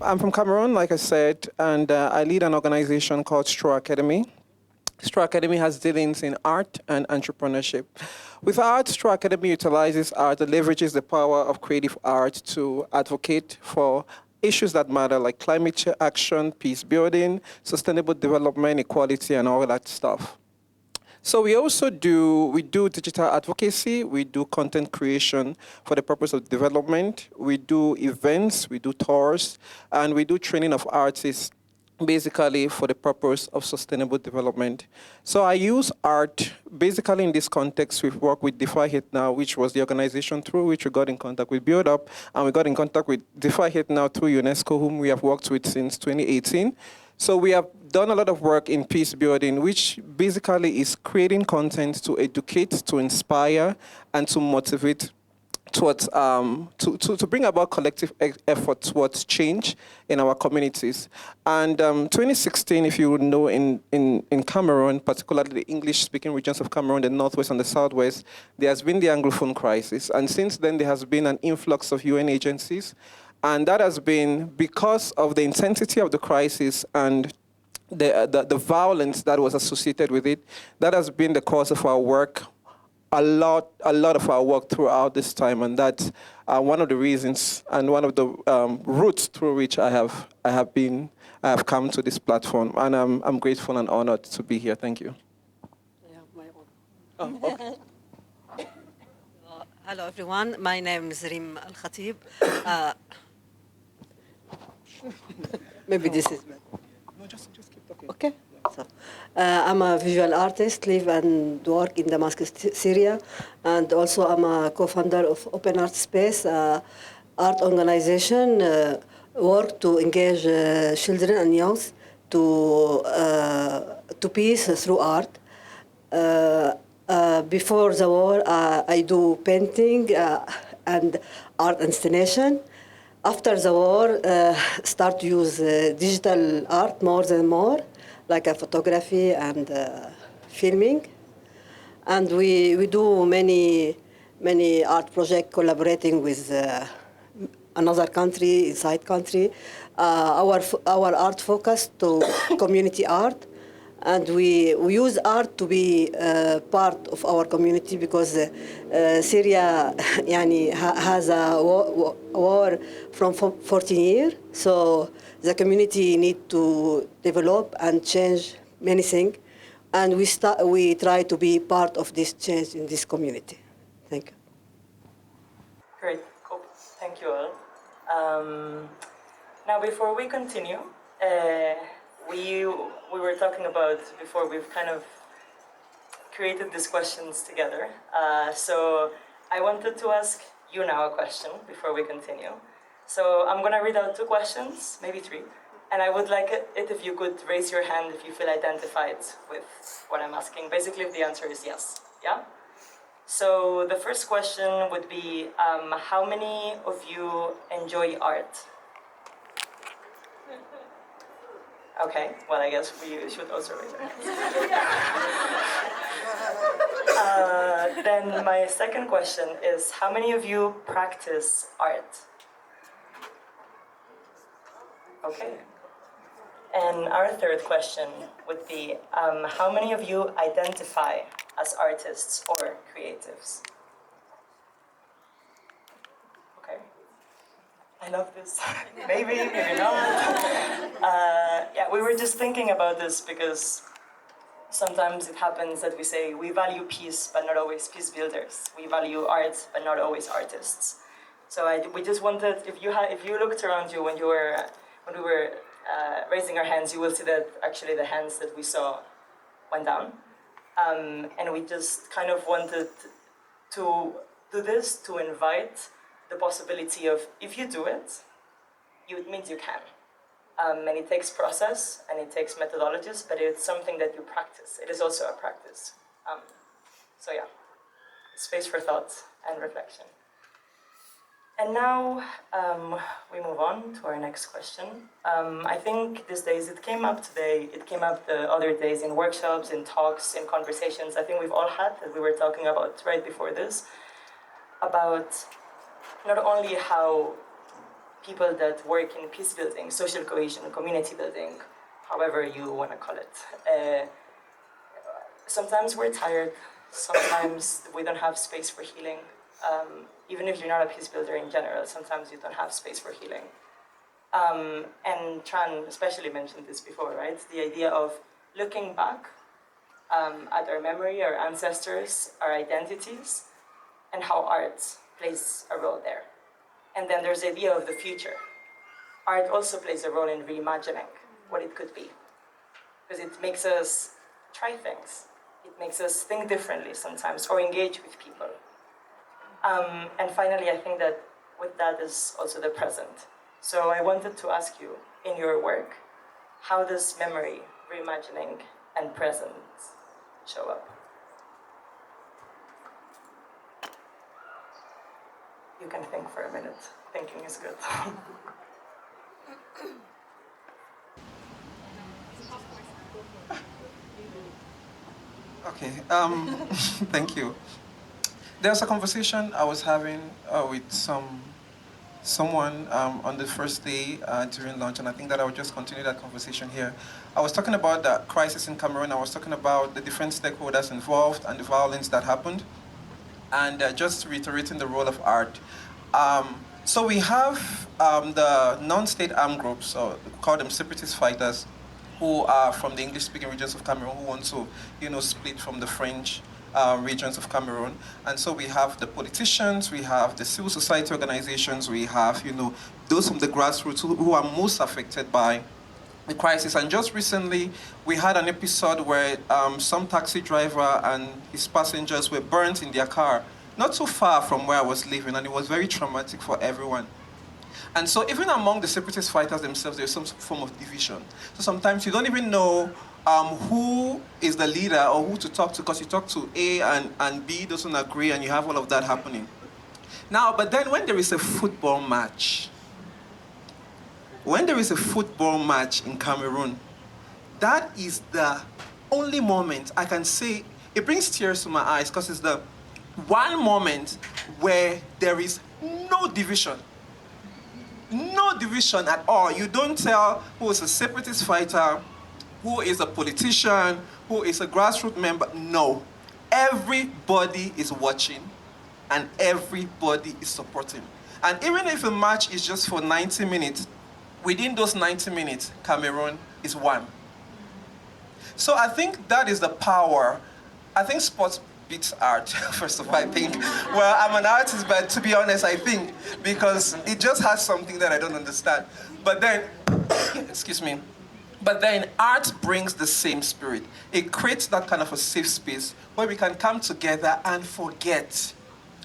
I'm from Cameroon, like I said, and I lead an organization called Straw Academy. Straw Academy has dealings in art and entrepreneurship. With art, Straw Academy utilizes art that leverages the power of creative art to advocate for issues that matter, like climate change action, peace building, sustainable development, equality, and all that stuff. So we do digital advocacy, we do content creation for the purpose of development, we do events, we do tours, and we do training of artists basically for the purpose of sustainable development. So I use art basically in this context. We've worked with Defy Hate Now, which was the organization through which we got in contact with Build Up, and we got in contact with Defy Hate Now through UNESCO, whom we have worked with since 2018. So we have done a lot of work in peace building, which basically is creating content to educate, to inspire, and to motivate towards to bring about collective effort towards change in our communities. And 2016, if you would know, in Cameroon, particularly the English-speaking regions of Cameroon, the Northwest and the Southwest, there has been the Anglophone crisis. And since then, there has been an influx of UN agencies. And that has been because of the intensity of the crisis and the violence that was associated with it. That has been the cause of our work, a lot of our work throughout this time, and that's one of the reasons and one of the routes through which I have come to this platform, and I'm grateful and honored to be here. Thank you. Yeah, my own. Oh, okay. Hello, everyone. My name is Reem Al Khatib. Maybe this is better. No, just keep talking. Okay. So, I'm a visual artist, live and work in Damascus, Syria, and also I'm a co-founder of Open Art Space, art organization, work to engage children and youth to peace through art. Before the war, I do painting and art installation. After the war, start to use digital art more and more, like photography and filming. And we do many art projects collaborating with another country, inside country. Our art focus to community art. And we use art to be part of our community because Syria has a war from 14 years. So the community need to develop and change many things. And we try to be part of this change in this community. Thank you. Great, cool. Thank you all. Now, before we continue, we were talking about before we've kind of created these questions together. So I wanted to ask you now a question before we continue. So I'm gonna read out 2 questions, maybe 3, and I would like it if you could raise your hand if you feel identified with what I'm asking. Basically, if the answer is yes, yeah? So the first question would be, how many of you enjoy art? Okay, well, I guess we should also raise our hands. Then my second question is, how many of you practice art? Okay. And our third question would be, how many of you identify as artists or creatives? Okay. I love this. Maybe, maybe not. Yeah, we were just thinking about this because sometimes it happens that we say we value peace, but not always peace builders. We value art, but not always artists. So we just wanted, if you looked around you when we were raising our hands, you will see that actually the hands that we saw went down. And we just kind of wanted to do this to invite the possibility of, if you do it, it means you can. And it takes process and it takes methodologies, but it's something that you practice. It is also a practice. So yeah, space for thought and reflection. And now we move on to our next question. I think these days, it came up today, it came up the other days in workshops, in talks, in conversations I think we've all had that we were talking about right before this, about not only how people that work in peace building, social cohesion, community building, however you want to call it. Sometimes we're tired, sometimes we don't have space for healing. Even if you're not a peace builder in general, sometimes you don't have space for healing. And Tran especially mentioned this before, right? The idea of looking back at our memory, our ancestors, our identities, and how art plays a role there. And then there's the idea of the future. Art also plays a role in reimagining what it could be, because it makes us try things. It makes us think differently sometimes, or engage with people. And finally, I think that with that is also the present. So I wanted to ask you, in your work, how does memory, reimagining, and presence show up? You can think for a minute. Thinking is good. Okay, thank you. There's a conversation I was having with someone on the first day during lunch, and I think that I will just continue that conversation here. I was talking about the crisis in Cameroon. I was talking about the different stakeholders involved and the violence that happened, and just reiterating the role of art. So we have the non-state armed groups, or call them separatist fighters, who are from the English-speaking regions of Cameroon, who want to, split from the French regions of Cameroon. And so we have the politicians, we have the civil society organizations, we have, those from the grassroots who are most affected by the crisis. And just recently, we had an episode where some taxi driver and his passengers were burnt in their car, not too far from where I was living, and it was very traumatic for everyone. And so even among the separatist fighters themselves, there's some form of division. So sometimes you don't even know who is the leader or who to talk to, because you talk to A and B doesn't agree, and you have all of that happening. Now, but then when there is a football match, in Cameroon, that is the only moment I can say, it brings tears to my eyes, because it's the one moment where there is no division. No division at all. You don't tell who is a separatist fighter, who is a politician, who is a grassroots member. No. Everybody is watching and everybody is supporting. And even if a match is just for 90 minutes, within those 90 minutes, Cameroon is won. So I think that is the power. I think sports beats art, first of all, I think. Well, I'm an artist, but to be honest, I think, because it just has something that I don't understand. But then, excuse me, but then art brings the same spirit. It creates that kind of a safe space where we can come together and forget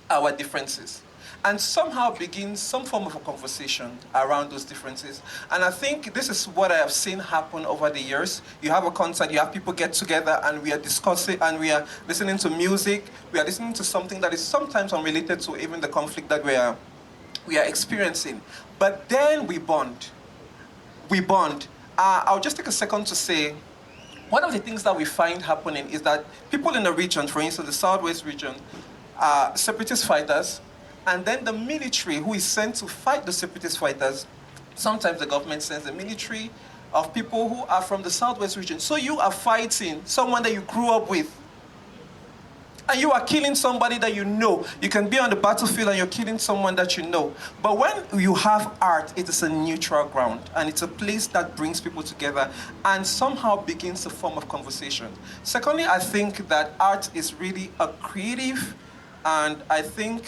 our differences, and somehow begin some form of a conversation around those differences. And I think this is what I have seen happen over the years. You have a concert, you have people get together, and we are discussing, and we are listening to music, we are listening to something that is sometimes unrelated to even the conflict that we are experiencing. But then we bond. I'll just take a second to say, one of the things that we find happening is that people in the region, for instance, the Southwest region, are separatist fighters, and then the military who is sent to fight the separatist fighters, sometimes the government sends the military of people who are from the Southwest region. So you are fighting someone that you grew up with. And you are killing somebody that you know. You can be on the battlefield and you're killing someone that you know. But when you have art, it is a neutral ground. And it's a place that brings people together and somehow begins a form of conversation. Secondly, I think that art is really a creative and I think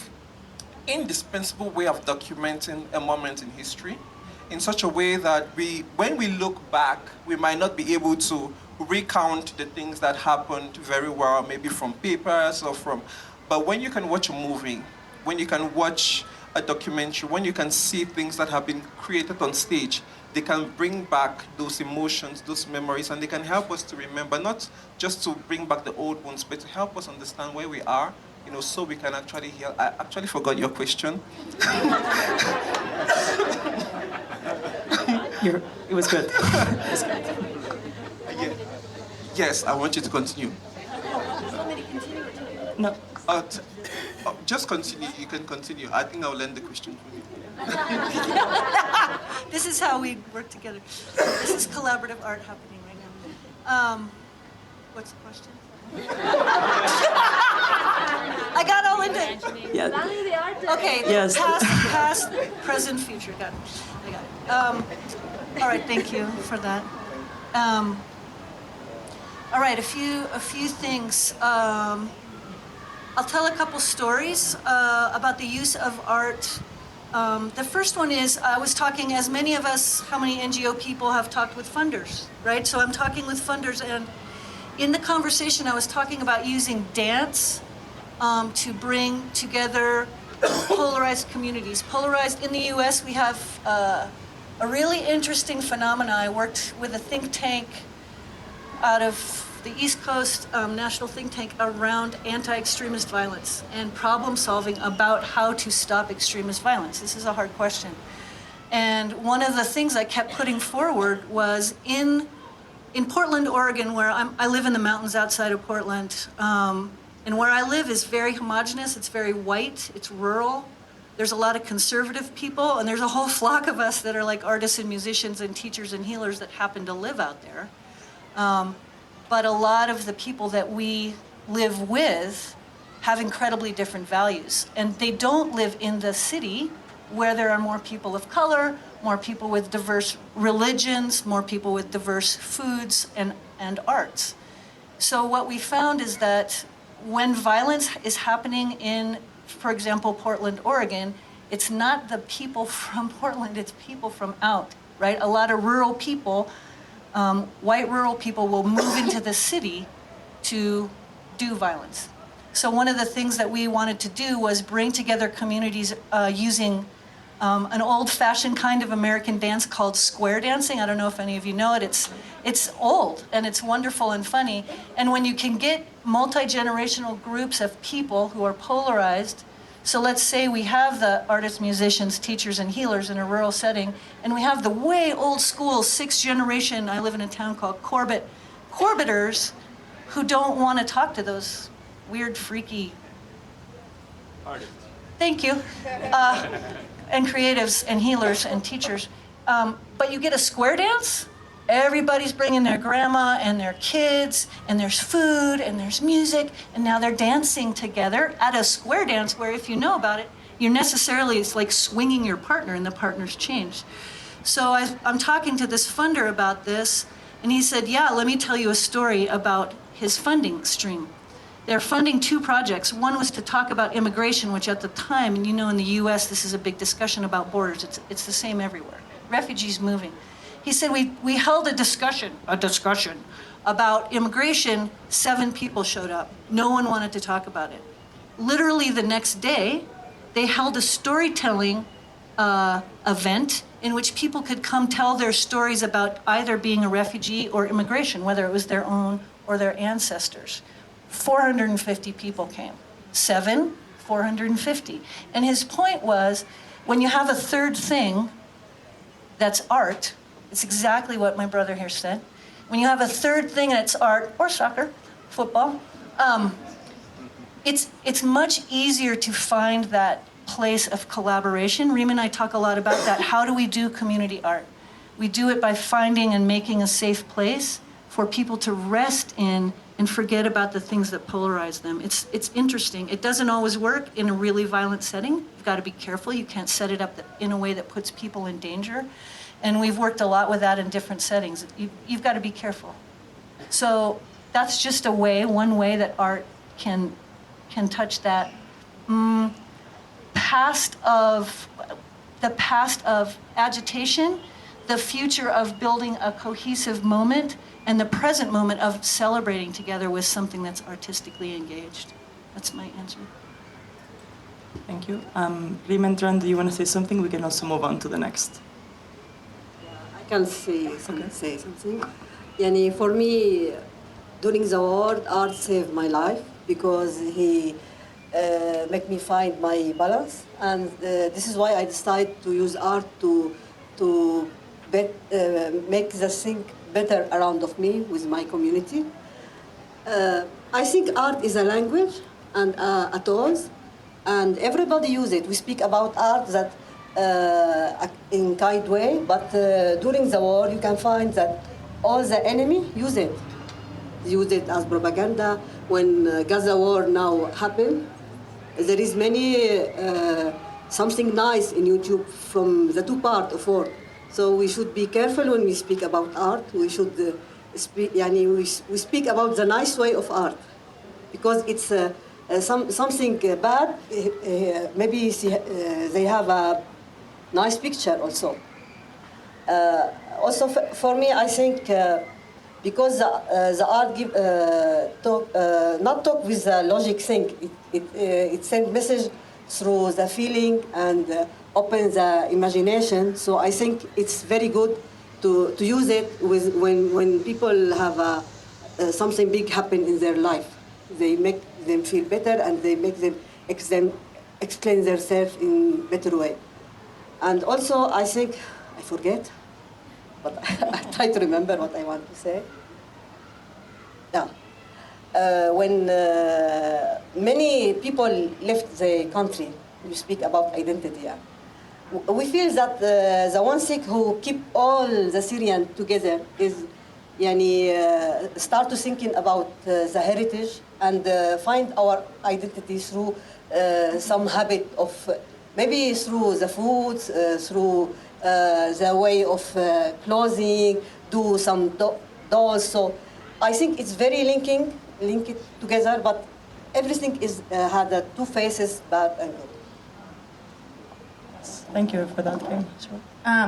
indispensable way of documenting a moment in history in such a way that when we look back, we might not be able to recount the things that happened very well, maybe from papers or but when you can watch a movie, when you can watch a documentary, when you can see things that have been created on stage, they can bring back those emotions, those memories, and they can help us to remember, not just to bring back the old ones, but to help us understand where we are, so we can actually heal. I actually forgot your question. It was good. Yeah. Yes, I want you to continue. No. Just continue. You can continue. I think I'll learn the question from you. This is how we work together. This is collaborative art happening right now. What's the question? I got all into it. Yeah. Okay, Yes. past, present, future. Got it. I got it. All right, thank you for that. All right, a few things. I'll tell a couple stories about the use of art. The first one is, I was talking, as many of us, how many NGO people have talked with funders, right? So I'm talking with funders, and in the conversation, I was talking about using dance to bring together polarized communities. Polarized, in the US, we have a really interesting phenomenon. I worked with a think tank out of the East Coast national think tank around anti-extremist violence and problem solving about how to stop extremist violence. This is a hard question. And one of the things I kept putting forward was in Portland, Oregon, where I live in the mountains outside of Portland, and where I live is very homogenous, it's very white, it's rural. There's a lot of conservative people, and there's a whole flock of us that are like artists and musicians and teachers and healers that happen to live out there. But a lot of the people that we live with have incredibly different values. And they don't live in the city where there are more people of color, more people with diverse religions, more people with diverse foods and arts. So what we found is that when violence is happening in, for example, Portland, Oregon, it's not the people from Portland, it's people from out, right? A lot of rural people, white rural people will move into the city to do violence. So one of the things that we wanted to do was bring together communities using an old-fashioned kind of American dance called square dancing. I don't know if any of you know it. It's old, and it's wonderful and funny. And when you can get multi-generational groups of people who are polarized, so let's say we have the artists, musicians, teachers, and healers in a rural setting, and we have the way old school, sixth generation, I live in a town called Corbetters, who don't want to talk to those weird, freaky artists. Thank you. And creatives and healers and teachers. But you get a square dance, everybody's bringing their grandma and their kids, and there's food and there's music, and now they're dancing together at a square dance where, if you know about it, you're necessarily, it's like swinging your partner and the partners change. So I'm talking to this funder about this, and he said, yeah, let me tell you a story about his funding stream. They're funding two projects. One was to talk about immigration, which at the time, and you know in the US, this is a big discussion about borders. It's the same everywhere. Refugees moving. He said, we held a discussion about immigration. 7 people showed up. No one wanted to talk about it. Literally the next day, they held a storytelling event in which people could come tell their stories about either being a refugee or immigration, whether it was their own or their ancestors. 450 people came. 7, 450. And his point was, when you have a third thing that's art, it's exactly what my brother here said. When you have a third thing that's art, or soccer, football, it's much easier to find that place of collaboration. Rima and I talk a lot about that. How do we do community art? We do it by finding and making a safe place for people to rest in and forget about the things that polarize them. It's interesting. It doesn't always work in a really violent setting. You've got to be careful. You can't set it up in a way that puts people in danger. And we've worked a lot with that in different settings. You've got to be careful. So that's just one way that art can touch that. The past of agitation, the future of building a cohesive moment, and the present moment of celebrating together with something that's artistically engaged. That's my answer. Thank you. Rima and Tran, do you want to say something? We can also move on to the next. I can say something. Yani, for me, during the war, art saved my life because he made me find my balance. And this is why I decided to use art to make the thing better around of me with my community. I think art is a language and a tool, and everybody use it. We speak about art that in kind way, but during the war, you can find that all the enemy use it as propaganda. When Gaza war now happened, there is many something nice in YouTube from the two part of war. So we should be careful when we speak about art. We should we speak about the nice way of art, because it's something bad. Maybe they have a nice picture also. Also, for me, I think because the art give not talk with the logic thing. It sends message through the feeling and open the imagination. So I think it's very good to use it with when people have something big happen in their life. They make them feel better and they make them explain themselves in better way. And also, I think I forget, but I try to remember what I want to say. Yeah. When many people left the country, you speak about identity. Yeah. We feel that the one thing who keep all the Syrian together is start to thinking about the heritage and find our identity through some habit of maybe through the food, through the way of clothing, do some dolls. So I think it's very link it together, but everything is had two faces, bad and good. Thank you for that.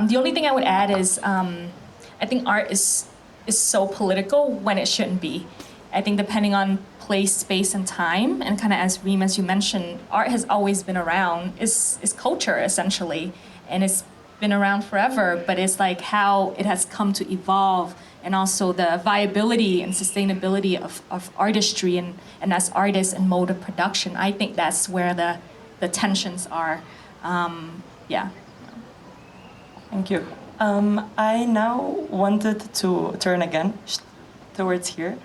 The only thing I would add is I think art is so political when it shouldn't be. I think depending on place, space, and time, and kind of as Reem, as you mentioned, art has always been around. It's culture, essentially, and it's been around forever, but it's like how it has come to evolve, and also the viability and sustainability of artistry and as artists and mode of production. I think that's where the tensions are. Yeah. Thank you. I now wanted to turn again towards here,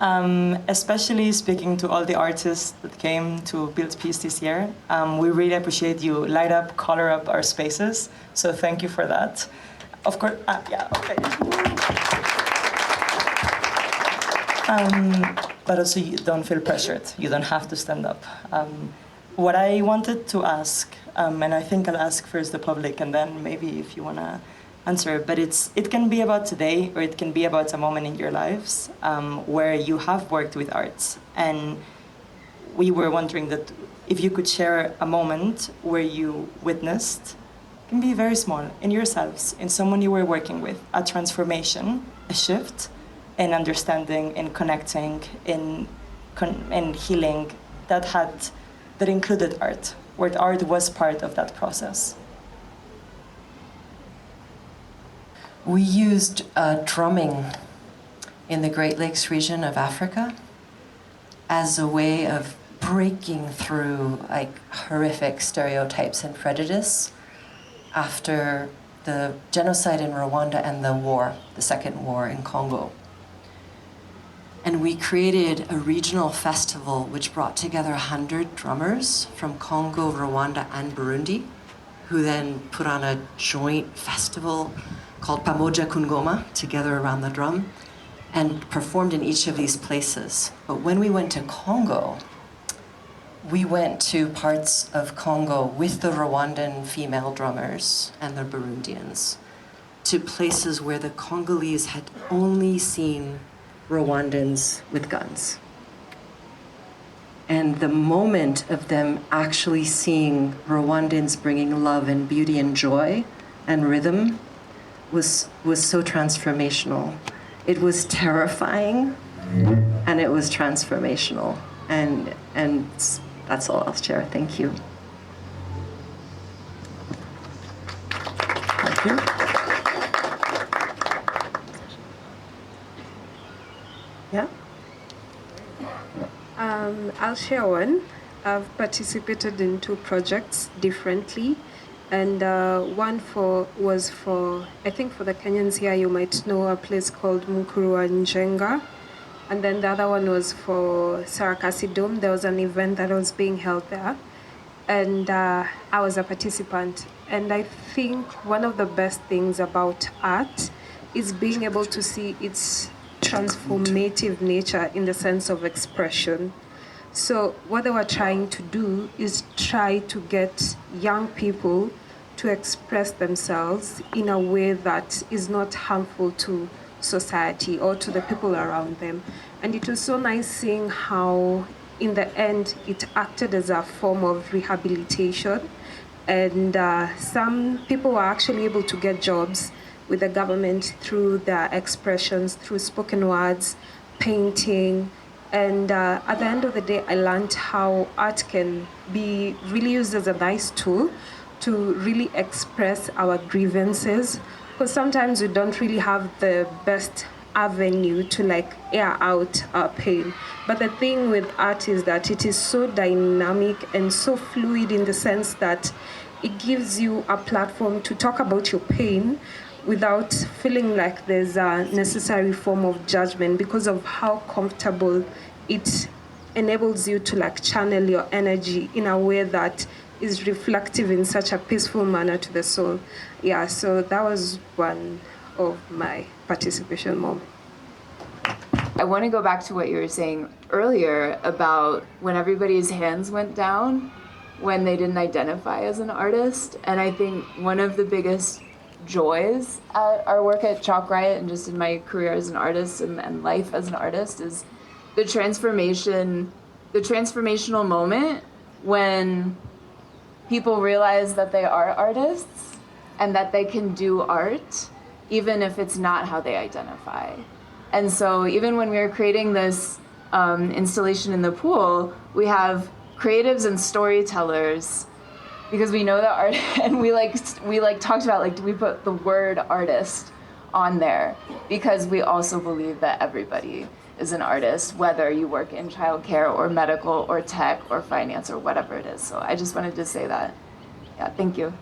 especially speaking to all the artists that came to Build Peace this year. We really appreciate you light up, color up our spaces. So thank you for that. Of course, yeah, okay. But also you don't feel pressured. You don't have to stand up. What I wanted to ask, and I think I'll ask first the public and then maybe if you want to answer, but it can be about today or it can be about a moment in your lives where you have worked with arts. And we were wondering that if you could share a moment where you witnessed, it can be very small, in yourselves, in someone you were working with, a transformation, a shift in understanding, in connecting, in healing that included art, where art was part of that process. We used drumming in the Great Lakes region of Africa as a way of breaking through horrific stereotypes and prejudice after the genocide in Rwanda and the second war in Congo. And we created a regional festival which brought together 100 drummers from Congo, Rwanda, and Burundi, who then put on a joint festival called Pamoja Kungoma, together around the drum, and performed in each of these places. But when we went to Congo, we went to parts of Congo with the Rwandan female drummers and the Burundians, to places where the Congolese had only seen Rwandans with guns. And the moment of them actually seeing Rwandans bringing love and beauty and joy and rhythm was so transformational. It was terrifying, and it was transformational. And that's all I'll share. Thank you. Thank you. Yeah? I'll share one. I've participated in 2 projects differently. And one was for, I think for the Kenyans here, you might know a place called Mukuru Njenga. And then the other one was for Sarakasi Dome. There was an event that was being held there. And I was a participant. And I think one of the best things about art is being able to see its transformative nature in the sense of expression. So what they were trying to do is try to get young people to express themselves in a way that is not harmful to society or to the people around them. And it was so nice seeing how, in the end, it acted as a form of rehabilitation. And some people were actually able to get jobs with the government through their expressions, through spoken words, painting. And at the end of the day, I learned how art can be really used as a nice tool to really express our grievances. Because sometimes we don't really have the best avenue to like air out our pain. But the thing with art is that it is so dynamic and so fluid in the sense that it gives you a platform to talk about your pain without feeling like there's a necessary form of judgment because of how comfortable it enables you to like channel your energy in a way that is reflective in such a peaceful manner to the soul. Yeah, so that was one of my participation moments. I want to go back to what you were saying earlier about when everybody's hands went down when they didn't identify as an artist. And I think one of the biggest joys at our work at Chalk Riot and just in my career as an artist and life as an artist is the transformational moment when people realize that they are artists and that they can do art even if it's not how they identify. And so even when we were creating this installation in the pool, we have creatives and storytellers because we know that art, and we talked about like, do we put the word artist on there? Because we also believe that everybody is an artist, whether you work in childcare or medical or tech or finance or whatever it is. So I just wanted to say that. Yeah, thank you.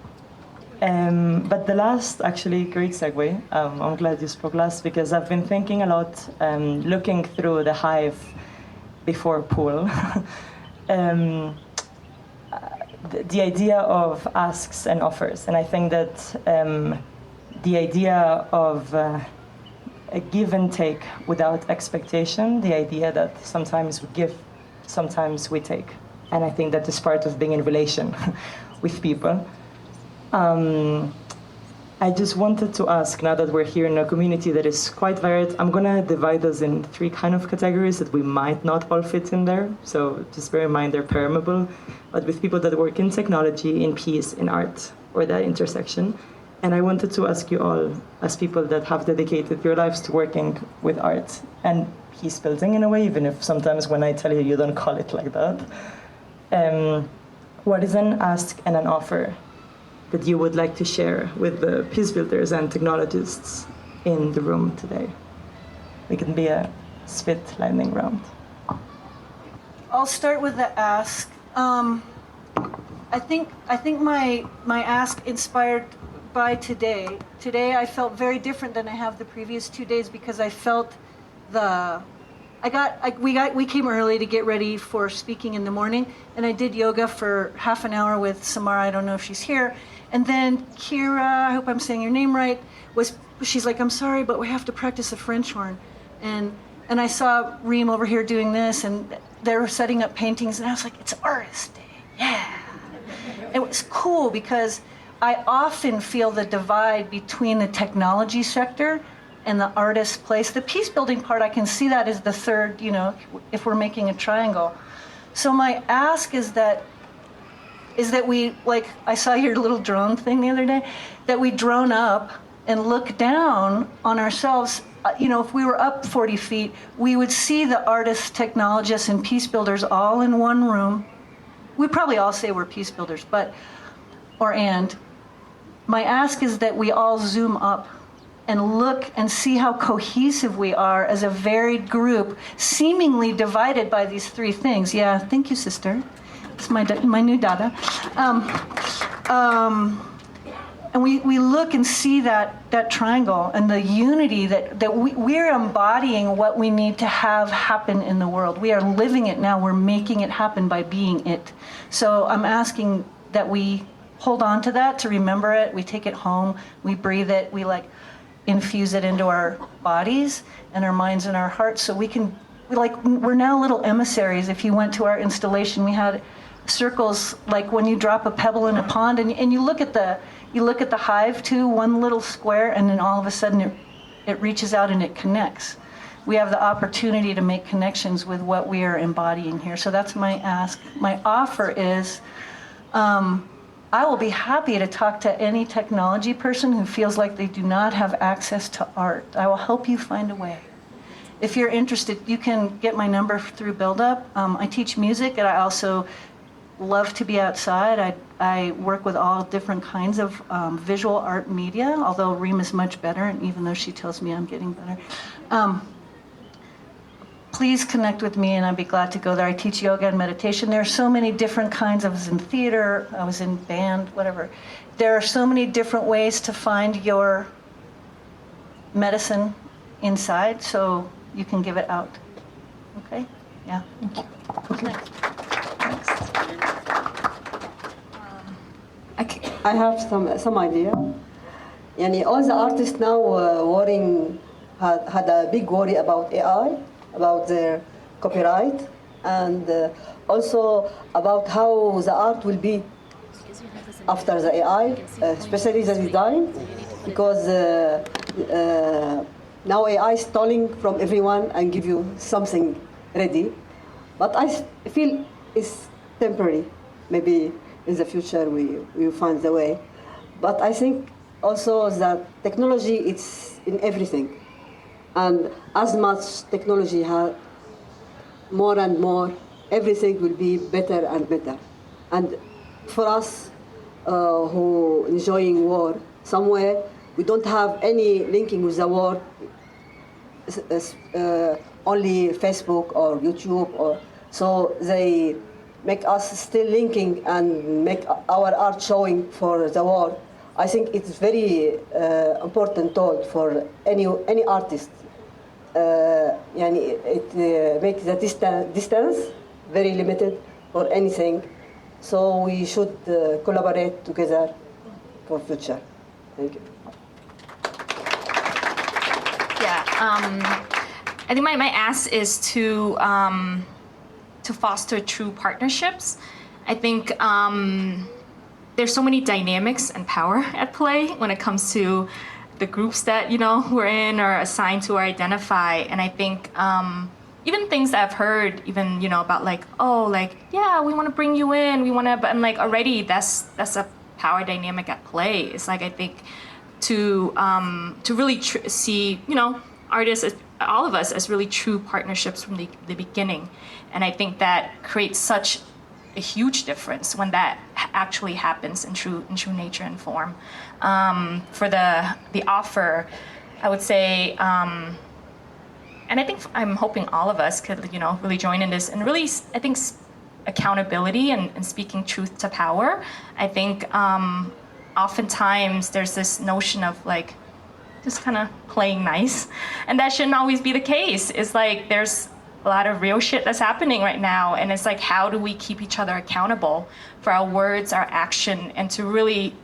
But the last, actually, great segue. I'm glad you spoke last because I've been thinking a lot, looking through the hive before pool. The idea of asks and offers. And I think that the idea of a give and take without expectation, the idea that sometimes we give, sometimes we take. And I think that is part of being in relation with people. I just wanted to ask, now that we're here in a community that is quite varied, I'm going to divide us in three kind of categories that we might not all fit in there. So just bear in mind they're permeable, but with people that work in technology, in peace, in art, or that intersection. And I wanted to ask you all, as people that have dedicated your lives to working with art and peace building in a way, even if sometimes when I tell you, you don't call it like that, what is an ask and an offer that you would like to share with the peace builders and technologists in the room today? It can be a spit lightning round. I'll start with the ask. I think my ask inspired by today. Today I felt very different than I have the previous 2 days because I felt we came early to get ready for speaking in the morning, and I did yoga for half an hour with Samara. I don't know if she's here. And then Kira, I hope I'm saying your name right, she's like, I'm sorry, but we have to practice the French horn. And I saw Reem over here doing this, and they were setting up paintings, and I was like, it's Artist Day, yeah. It was cool because I often feel the divide between the technology sector and the artist place. The peace building part, I can see that as the third, if we're making a triangle. So my ask is that we, like, I saw your little drone thing the other day, that we drone up and look down on ourselves. If we were up 40 feet, we would see the artists, technologists, and peace builders all in one room. We'd probably all say we're peace builders, and my ask is that we all zoom up and look and see how cohesive we are as a varied group, seemingly divided by these three things. Yeah, thank you, sister. It's my new dada. And we look and see that triangle and the unity that we're embodying what we need to have happen in the world. We are living it now. We're making it happen by being it. So I'm asking that we hold on to that, to remember it. We take it home, we breathe it, we like infuse it into our bodies and our minds and our hearts, so we're now little emissaries. If you went to our installation, we had circles like when you drop a pebble in a pond, and you look at the hive too, one little square, and then all of a sudden it reaches out and it connects. We have the opportunity to make connections with what we are embodying here. So that's my ask. My offer is, I will be happy to talk to any technology person who feels like they do not have access to art. I will help you find a way. If you're interested, you can get my number through Build Up. I teach music, and I also love to be outside. I work with all different kinds of visual art media, although Reem is much better, and even though she tells me I'm getting better. Please connect with me, and I'd be glad to go there. I teach yoga and meditation. There are so many different kinds. I was in theater, I was in band, whatever. There are so many different ways to find your medicine inside, so you can give it out. Okay? Yeah. Thank you. Okay. Next. I have some idea. Yani all the artists now had a big worry about AI, about their copyright, and also about how the art will be after the AI, especially the design, because now AI is stealing from everyone and give you something ready. But I feel it's temporary. Maybe in the future we will find the way. But I think also that technology is in everything. And as much technology has more and more, everything will be better and better. And for us who enjoying war somewhere, we don't have any linking with the war, only Facebook or YouTube, or so they make us still linking and make our art showing for the war. I think it's very important tool for any artist. It makes the distance very limited for anything. So we should collaborate together for future. Thank you. Yeah, I think my ask is to foster true partnerships. I think there's so many dynamics and power at play when it comes to the groups that we're in or assigned to or identify. And I think even things that I've heard, even about yeah, we want to bring you in, we want to, but I'm like, already that's a power dynamic at play. It's like, I think to really see artists, all of us, as really true partnerships from the beginning. And I think that creates such a huge difference when that actually happens in true nature and form. For the offer, I would say, and I think I'm hoping all of us could really join in this, and really, I think accountability and speaking truth to power. I think oftentimes there's this notion of just kind of playing nice, and that shouldn't always be the case. It's like there's a lot of real shit that's happening right now, and it's like, how do we keep each other accountable for our words, our action, and to really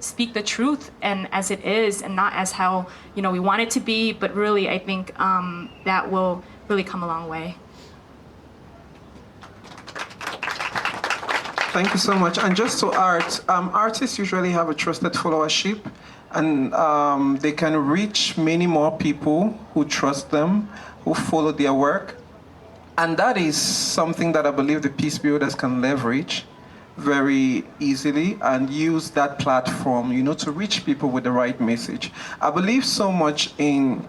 speak the truth and as it is, and not as how we want it to be, but really I think that will really come a long way. Thank you so much. And just to art, artists usually have a trusted followership, and they can reach many more people who trust them, who follow their work. And that is something that I believe the Peace Builders can leverage very easily and use that platform, to reach people with the right message. I believe so much in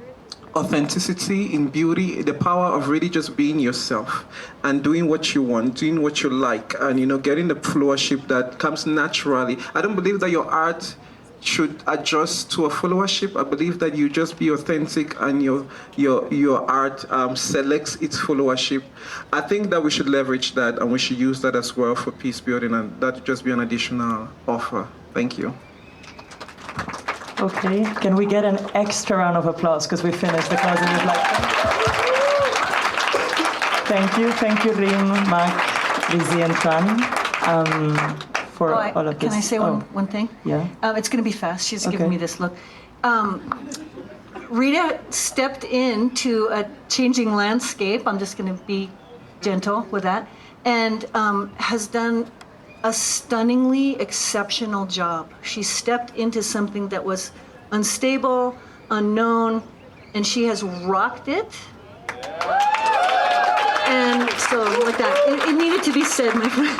authenticity, in beauty, the power of really just being yourself and doing what you want, doing what you like, and getting the followership that comes naturally. I don't believe that your art should adjust to a followership. I believe that you just be authentic, and your art selects its followership. I think that we should leverage that, and we should use that as well for peace building, and that would just be an additional offer. Thank you. Okay, can we get an extra round of applause because we finished the closing with Thank you, Reem, Mark, Lizzie, and Tran, for all of this. Can I say one thing? Yeah. It's going to be fast. She's Okay. giving me this look. Rita stepped into a changing landscape. I'm just going to be gentle with that, and has done a stunningly exceptional job. She stepped into something that was unstable, unknown, and she has rocked it. And so, like that, it needed to be said, my friend.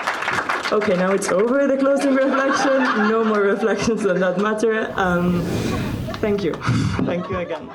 Okay, now it's over, the closing reflection. No more reflections on that matter. Thank you. Thank you again.